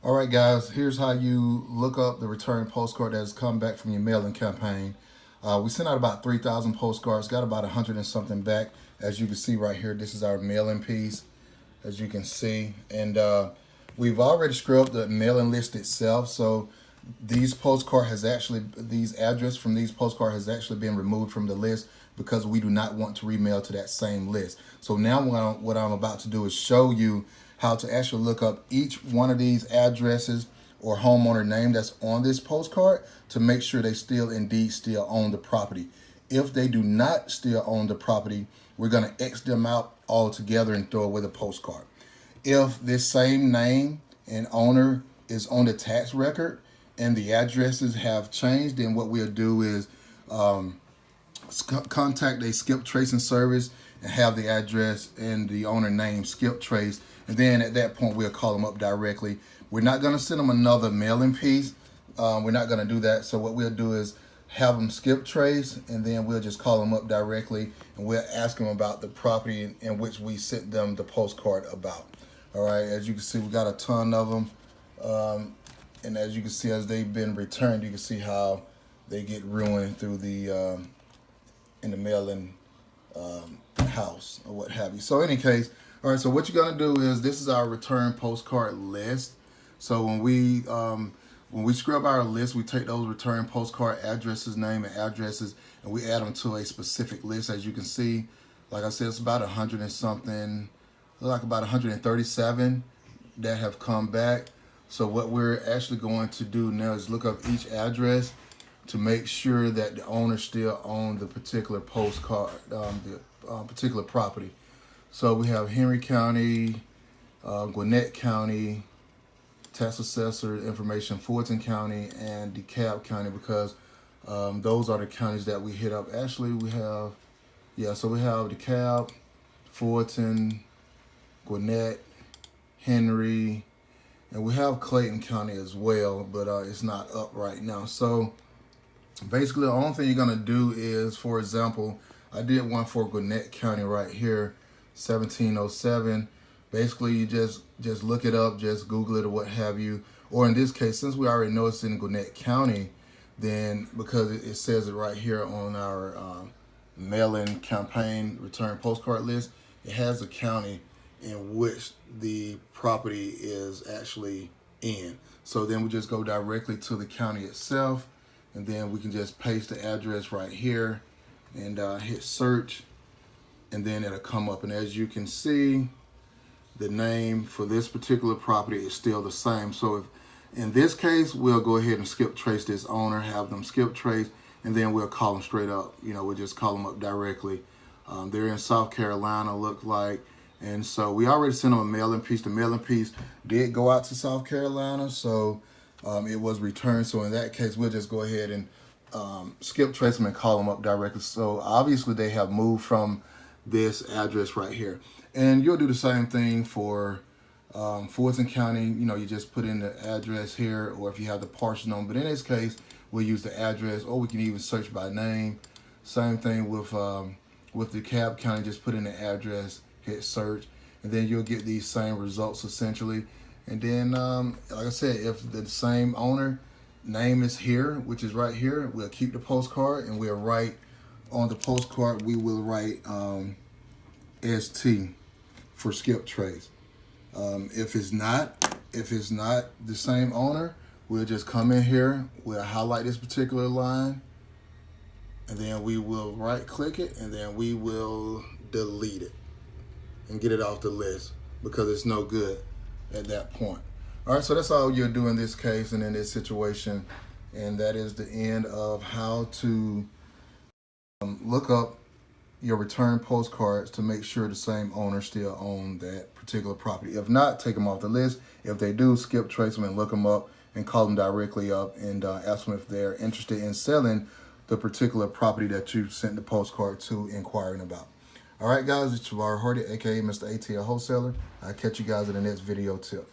All right, guys, here's how you look up the return postcard that has come back from your mailing campaign. We sent out about 3,000 postcards, got about 100 and something back. As you can see right here, this is our mailing piece, as you can see. And we've already scrubbed the mailing list itself. So these address from these postcards has actually been removed from the list because we do not want to remail to that same list. So now what I'm about to do is show you how to actually look up each one of these addresses or homeowner name that's on this postcard to make sure they still own the property. If they do not still own the property, we're going to X them out altogether and throw away the postcard. If this same name and owner is on the tax record and the addresses have changed, then what we'll do is contact a skip tracing service and have the address and the owner name skip traced. And then at that point, we'll call them up directly. We're not going to send them another mailing piece. We're not going to do that. So what we'll do is have them skip trace, and then we'll just call them up directly, and we'll ask them about the property in which we sent them the postcard about. All right, as you can see, we got a ton of them. And as you can see, as they've been returned, you can see how they get ruined through the in the mailing house or what have you. So in any case, all right, so what you're gonna do is, this is our return postcard list. So when we scrub our list, we take those return postcard addresses, name and addresses, and we add them to a specific list. As you can see, like I said, it's about 100 and something, like about 137 that have come back. So what we're actually going to do now is look up each address to make sure that the owner still owns the particular postcard, particular property. So we have Henry County, Gwinnett County, tax assessor information, Fulton County, and DeKalb County, because those are the counties that we hit up. Actually, we have, so we have DeKalb, Fulton, Gwinnett, Henry, and we have Clayton County as well, but it's not up right now. So basically, the only thing you're gonna do is, for example, I did one for Gwinnett County right here, 1707. Basically, you just look it up, just Google it or what have you. Or in this case, since we already know it's in Gwinnett County, then because it says it right here on our mail-in campaign return postcard list, it has a county in which the property is actually in. So then we just go directly to the county itself, and then we can just paste the address right here and hit search, and then it'll come up. And as you can see, the name for this particular property is still the same. So if in this case, we'll go ahead and skip trace this owner, have them skip trace, and then we'll call them straight up. We'll just call them up directly. They're in South Carolina, look like. And so we already sent them a mailing piece. The mailing piece did go out to South Carolina, so it was returned. So in that case, we'll just go ahead and skip trace them and call them up directly. So obviously they have moved from this address right here. And you'll do the same thing for Fulton County. You just put in the address here, or if you have the parcel number. But in this case, we'll use the address, or we can even search by name. Same thing with DeKalb County. Just put in the address, hit search, and then you'll get these same results essentially. And then, like I said, if the same owner name is here, which is right here, we'll keep the postcard, and we'll write on the postcard, we will write ST for skip trace. If it's not the same owner, we'll just come in here, we'll highlight this particular line, and then we will right click it, and then we will delete it and get it off the list because it's no good at that point. All right, so that's all you'll do in this case and in this situation, and that is the end of how to look up your return postcards to make sure the same owner still own that particular property. If not, take them off the list. If they do, skip trace them and look them up and call them directly up and ask them if they're interested in selling the particular property that you sent the postcard to inquiring about. All right, guys, it's Jabbar Hardy, aka Mr. ATL Wholesaler. I'll catch you guys in the next video tip.